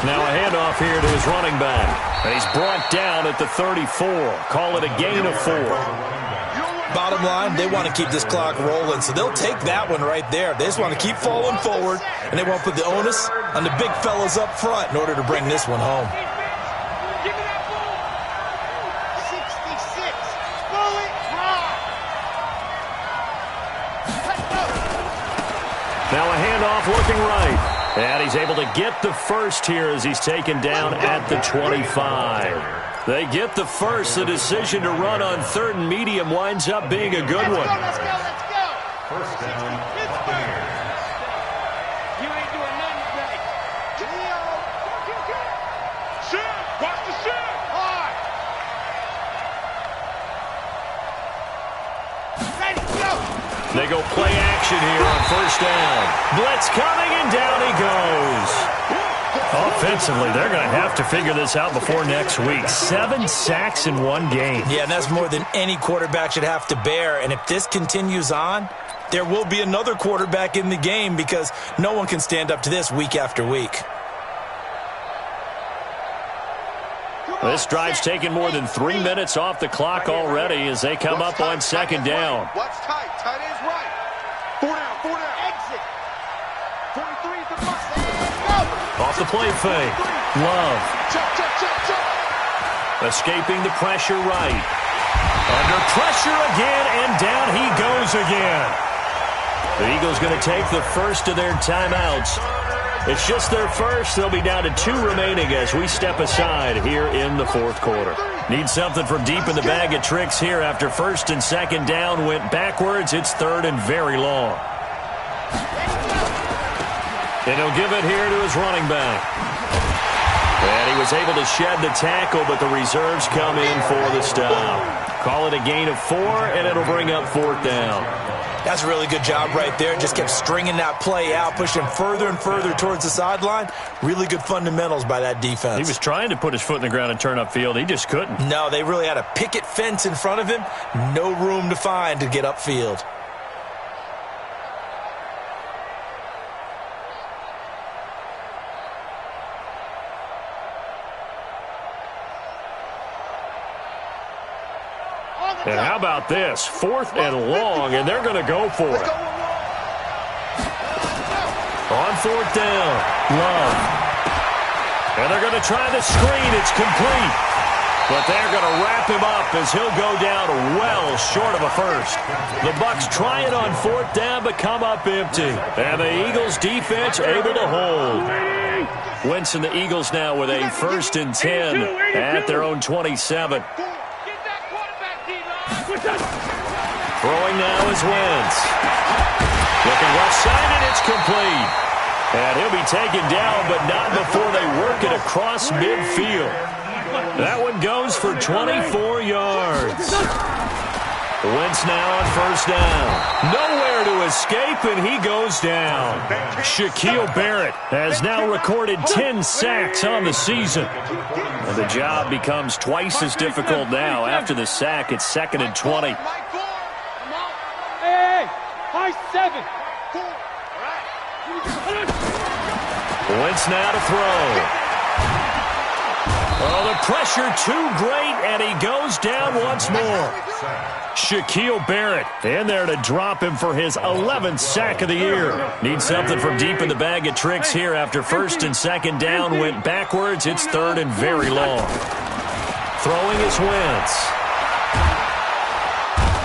Now a handoff here to his running back. And he's brought down at the 34. Call it a gain of 4. Bottom line, they want to keep this clock rolling, so they'll take that one right there. They just want to keep falling forward, and they want to put the onus on the big fellas up front in order to bring this one home. Now a handoff looking right. And he's able to get the first here as he's taken down at the 25. They get the first. The decision to run on 3rd and medium winds up being a good one. Let's go. First down, Buccaneers. You ain't doing nothing today. to shoot. Hard. Ready, go. They go play action here on first down. Blitz coming, and down he goes. Offensively, they're going to have to figure this out before next week. 7 sacks in one game. Yeah, and that's more than any quarterback should have to bear. And if this continues on, there will be another quarterback in the game because no one can stand up to this week after week. This drive's taken more than 3 minutes off the clock already as they come up on second down. What's tight? Tight ends right. 4 down, 4 down. Exit. 43 is the box. Off the play fake. Love. Escaping the pressure right. Under pressure again, and down he goes again. The Eagles going to take the first of their timeouts. It's just their first. They'll be down to 2 remaining as we step aside here in the fourth quarter. Need something from deep in the bag of tricks here after first and second down went backwards. It's third and very long. And he'll give it here to his running back. And he was able to shed the tackle, but the reserves come in for the stop. Call it a gain of 4, and it'll bring up fourth down. That's a really good job right there. Just kept stringing that play out, pushing further and further towards the sideline. Really good fundamentals by that defense. He was trying to put his foot in the ground and turn upfield. He just couldn't. No, they really had a picket fence in front of him. No room to find to get upfield. And how about this? 4th and long, and they're going to go for it. On 4th down, Love. And they're going to try the screen. It's complete. But they're going to wrap him up as he'll go down well short of a first. The Bucs try it on 4th down, but come up empty. And the Eagles defense able to hold. Wentz and the Eagles now with a 1st and 10 at their own 27. Throwing now is Wentz. Looking left side, and it's complete. And he'll be taken down, but not before they work it across midfield. That one goes for 24 yards. Wentz now on first down. Nowhere to escape, and he goes down. Shaquille Barrett has now recorded 10 sacks on the season. And the job becomes twice as difficult now. After the sack, it's 2nd and 20. Hey, high 7. Wentz now to throw. Oh, the pressure too great, and he goes down once more. Shaquille Barrett in there to drop him for his 11th sack of the year. Needs something from deep in the bag of tricks here after 1st and second down went backwards. It's 3rd and very long. Throwing is Wentz.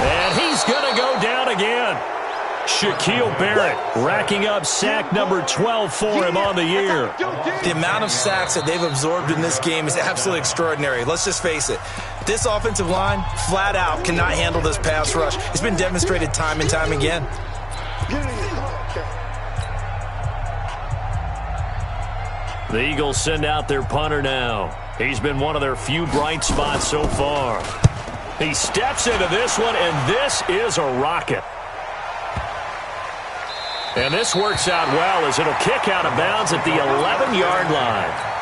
And he's going to go down again. Shaquille Barrett racking up sack number 12 for him on the year. The amount of sacks that they've absorbed in this game is absolutely extraordinary. Let's just face it. This offensive line, flat out, cannot handle this pass rush. It's been demonstrated time and time again. The Eagles send out their punter now. He's been one of their few bright spots so far. He steps into this one, and this is a rocket. And this works out well as it'll kick out of bounds at the 11-yard line.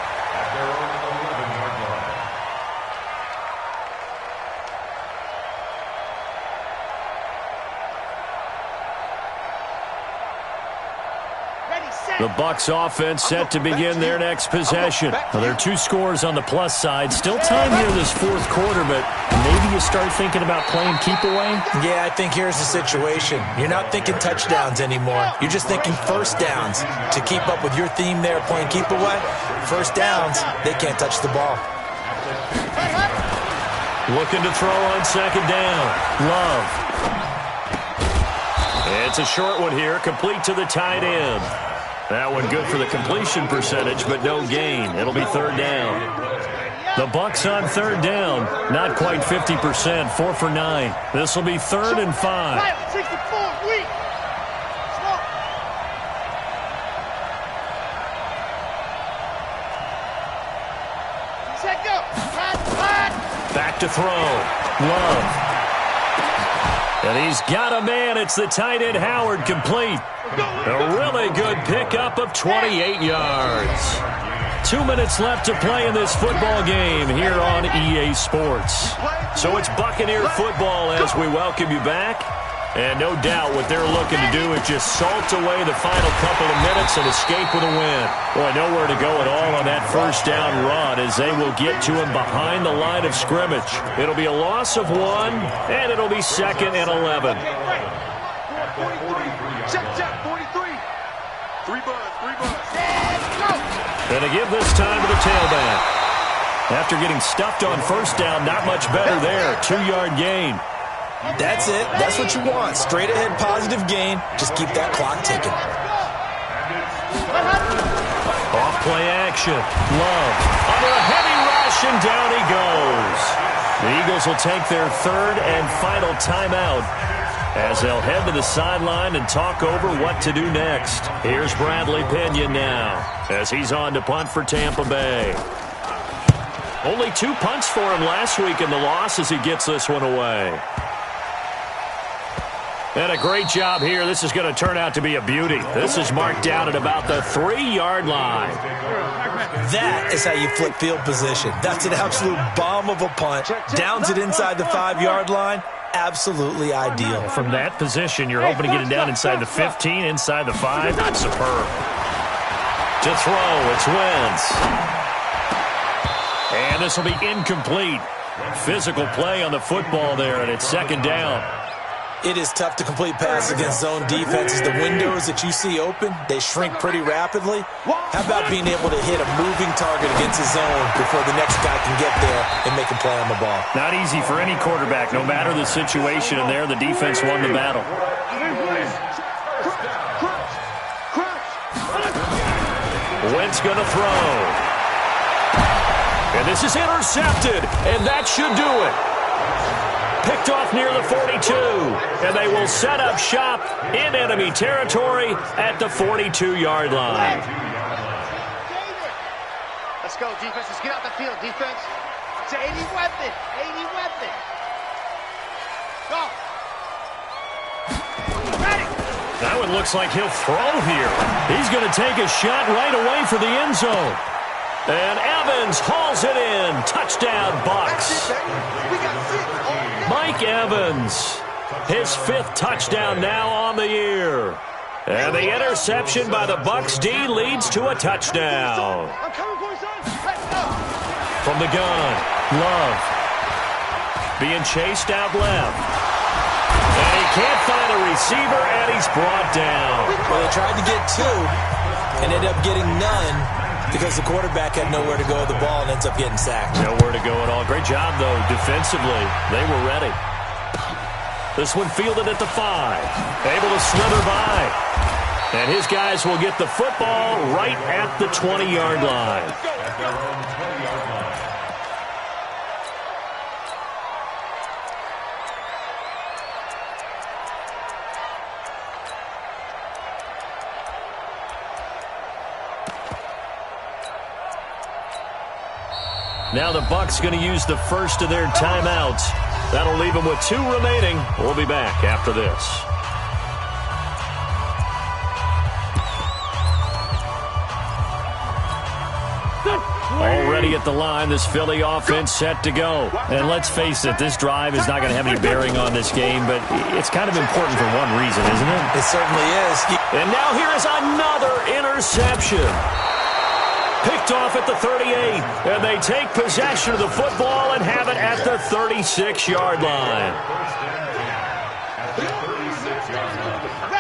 The Bucs offense set to begin their next possession. Now, there are 2 scores on the plus side. Still time here this fourth quarter, but maybe you start thinking about playing keep away? Yeah, I think here's the situation. You're not thinking touchdowns anymore. You're just thinking first downs. To keep up with your theme there, playing keep away, first downs, they can't touch the ball. Looking to throw on second down. Love. It's a short one here, complete to the tight end. That one good for the completion percentage, but no gain. It'll be 3rd down. The Bucs on 3rd down. Not quite 50%, 4 for 9. This will be 3rd and 5. 64, weak. Set, go. Back to throw. Love. And he's got a man. It's the tight end Howard, complete. A really good pickup of 28 yards. 2 minutes left to play in this football game here on EA Sports. So it's Buccaneer football as we welcome you back. And no doubt what they're looking to do is just salt away the final couple of minutes and escape with a win. Boy, nowhere to go at all on that first down run as they will get to him behind the line of scrimmage. It'll be a loss of 1, and it'll be 2nd and 11. Check, 43. 3 buds. And to give this time to the tailback. After getting stuffed on first down, not much better there. 2-yard gain. That's it. That's what you want. Straight ahead positive gain. Just keep that clock ticking. Off play action. Love. Under a heavy rush, and down he goes. The Eagles will take their 3rd and final timeout as they'll head to the sideline and talk over what to do next. Here's Bradley Pinion now as he's on to punt for Tampa Bay. Only 2 punts for him last week in the loss as he gets this one away. And a great job here. This is going to turn out to be a beauty. This is marked down at about the 3-yard line. That is how you flip field position. That's an absolute bomb of a punt. Downs it inside the 5-yard line. Absolutely ideal. From that position, you're hoping to get it down inside the 15, inside the 5. Not superb. To throw, it's Wentz. And this will be incomplete. Physical play on the football there, and it's 2nd down. It is tough to complete passes against zone defenses. The windows that you see open, they shrink pretty rapidly. How about being able to hit a moving target against the zone before the next guy can get there and make a play on the ball? Not easy for any quarterback, no matter the situation, and there the defense won the battle. Wentz going to throw. And this is intercepted, and that should do it. Picked off near the 42, and they will set up shop in enemy territory at the 42-yard line. Let's go, defense. Let's get out the field, defense. It's an 80 weapon. Go. Ready. That one looks like he'll throw here. He's going to take a shot right away for the end zone. And Evans hauls it in. Touchdown, Bucs. Mike Evans, his 5th touchdown now on the year. And the interception by the Bucs D leads to a touchdown. From the gun, Love. Being chased out left. And he can't find a receiver, and he's brought down. Well, they tried to get 2 and ended up getting none because the quarterback had nowhere to go with the ball and ends up getting sacked. Nowhere to go at all. Great job, though, defensively. They were ready. This one fielded at the 5. Able to slither by. And his guys will get the football right at the 20-yard line. Now the Bucs going to use the first of their timeouts. That'll leave them with 2 remaining. We'll be back after this. Already at the line, this Philly offense set to go. And let's face it, this drive is not going to have any bearing on this game, but it's kind of important for one reason, isn't it? It certainly is. And now here is another interception. Picked off at the 38, and they take possession of the football and have it at the 36-yard line.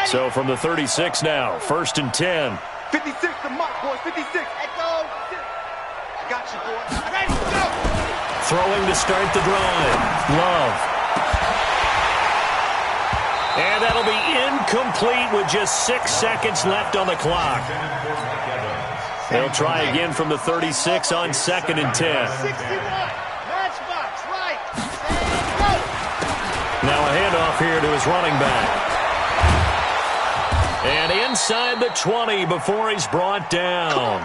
So from the 36 now, 1st and 10. 56 to Mike, boys, 56. Echo. Got you, boy. Ready, go. Throwing to start the drive. Love. And that'll be incomplete with just 6 seconds left on the clock. They'll try again from the 36 on 2nd and 10. 61. Matchbox, right. And go. Now a handoff here to his running back. And inside the 20 before he's brought down.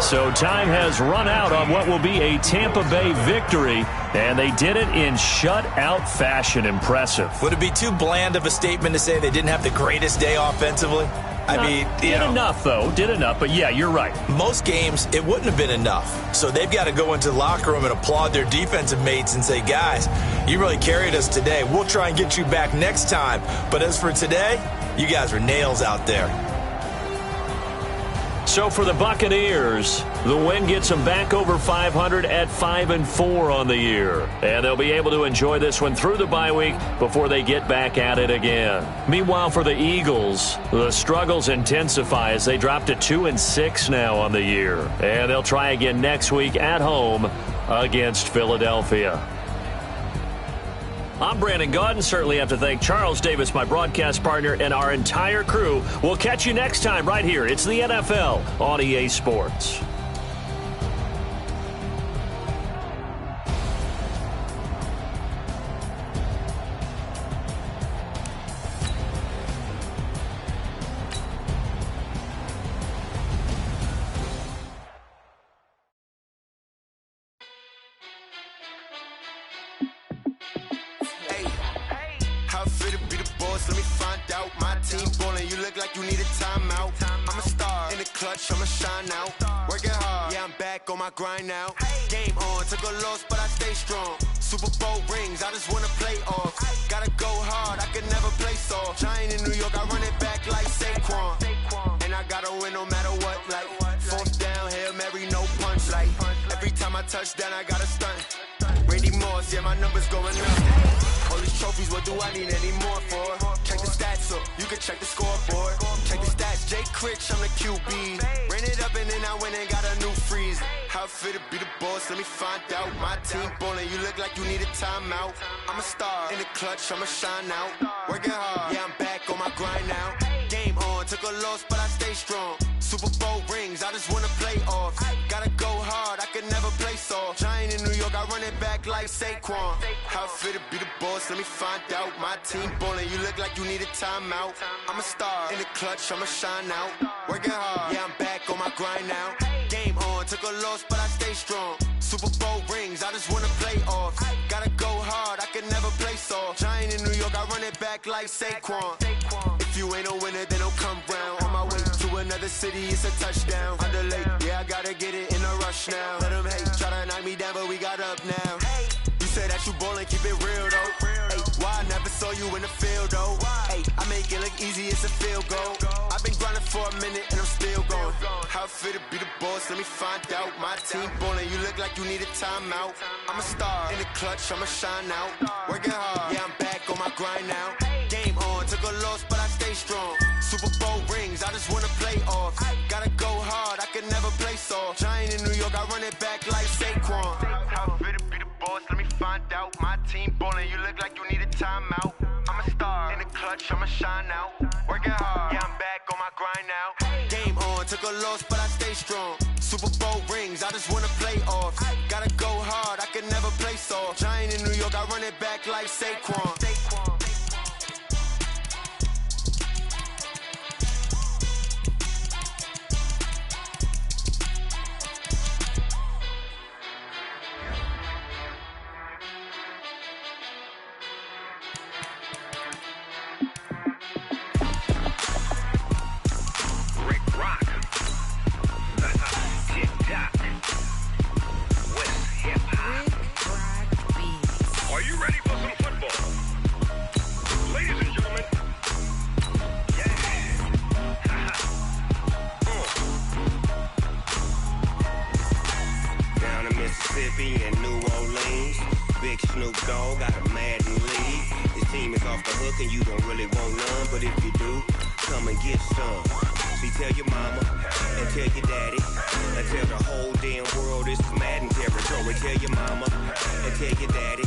So time has run out on what will be a Tampa Bay victory, and they did it in shutout fashion. Impressive. Would it be too bland of a statement to say they didn't have the greatest day offensively? Did enough, though. Did enough. But, yeah, you're right. Most games, it wouldn't have been enough. So they've got to go into the locker room and applaud their defensive mates and say, guys, you really carried us today. We'll try and get you back next time. But as for today, you guys were nails out there. So for the Buccaneers, the win gets them back over 500 at 5-4 on the year. And they'll be able to enjoy this one through the bye week before they get back at it again. Meanwhile, for the Eagles, the struggles intensify as they drop to 2-6 now on the year. And they'll try again next week at home against Philadelphia. I'm Brandon Gaudin. Certainly have to thank Charles Davis, my broadcast partner, and our entire crew. We'll catch you next time right here. It's the NFL on EA Sports. I'ma shine out, working hard, yeah I'm back on my grind now. Game on, took a loss but I stay strong. Super Bowl rings, I just wanna play off. Gotta go hard, I can never play soft. Giant in New York, I run it back like Saquon. And I gotta win no matter what, like fourth down, Hail Mary, no punch. Like every time I touch down, I gotta stunt. Randy Moss, yeah my numbers going up. All these trophies, what do I need any more for? Check the stats up, you can check the scoreboard. Check the stats, Jay Critch, I'm the QB. Ran it up and then I went and got a new freeze. How it feel to be the boss, let me find out. My team ballin', you look like you need a timeout. I'm a star, in the clutch, I'ma shine out. Working hard, yeah I'm back on my grind now. Game on, took a loss but I stay strong. Super Bowl rings, I just wanna play off. Gotta go hard, I can never play soft. Giant in New York, I run it back like Saquon. How it feel to be the boss, let me find out. My team ballin', you look like you need a timeout. I'm a star, in the clutch, I'ma shine out. Working hard, yeah I'm back on my grind now. Game on, took a loss but I stay strong. Super Bowl rings, I just wanna play off. Gotta go hard, I can never play soft. Giant in New York, I run it back like Saquon. If you ain't a winner, then don't come round. On my way to another city, it's a touchdown. Underlay, yeah, I gotta get it in a rush now. Let them hate, try to knock me down, but we got up now. You say that you ballin', keep it real though. Hey, why I never saw you in the field though? Hey, I make it look easy, it's a field goal. I've been grinding for a minute and I'm still going. How it feel to be the boss, let me find out. My team ballin', you look like you need a timeout. I'm a star, in the clutch, I'ma shine out. Working hard, yeah I'm back on my grind now. Game on, took a loss but I stay strong. Super Bowl rings, I just wanna play off. Gotta go hard, I can never play soft. Giant in New York, I run it back like Saquon. How it feel to be the boss, let me find out. My team ballin', you look like you need a timeout. I'm a star, in the clutch, I'ma shine out. Working hard, yeah I'm back on my grind now. Game on, took a loss but I stay strong. Super Bowl rings, I just wanna play off. Gotta go hard, I can never play soft. Giant in New York, I run it back like Saquon. And New Orleans, Big Snoop Dogg got a Madden lead. This team is off the hook and you don't really want none, but if you do, come and get some. See, tell your mama and tell your daddy and tell the whole damn world this is Madden territory. Tell your mama and tell your daddy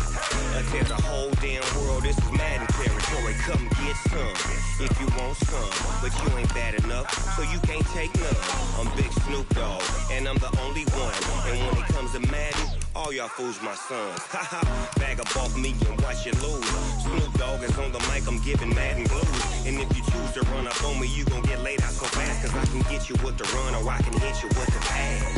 and tell the whole damn world this is Madden territory. Come get some if you want some, but you ain't bad enough, so you can't take none. I'm Big Snoop Dogg and I'm the only one, and when it comes to Madden, all y'all fools my sons. Haha, bag up off me and watch you lose. Snoop Dogg is on the mic, I'm giving Madden blues. And if you choose to run up on me, you gon' get laid out so fast. Cause I can get you with the run or I can hit you with the pass.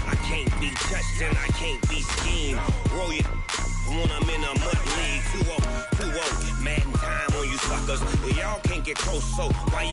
I can't be touched and I can't be schemed. Roll you when I'm in a mud league. 2-0, Madden time on you suckers. Y'all can't get close, so why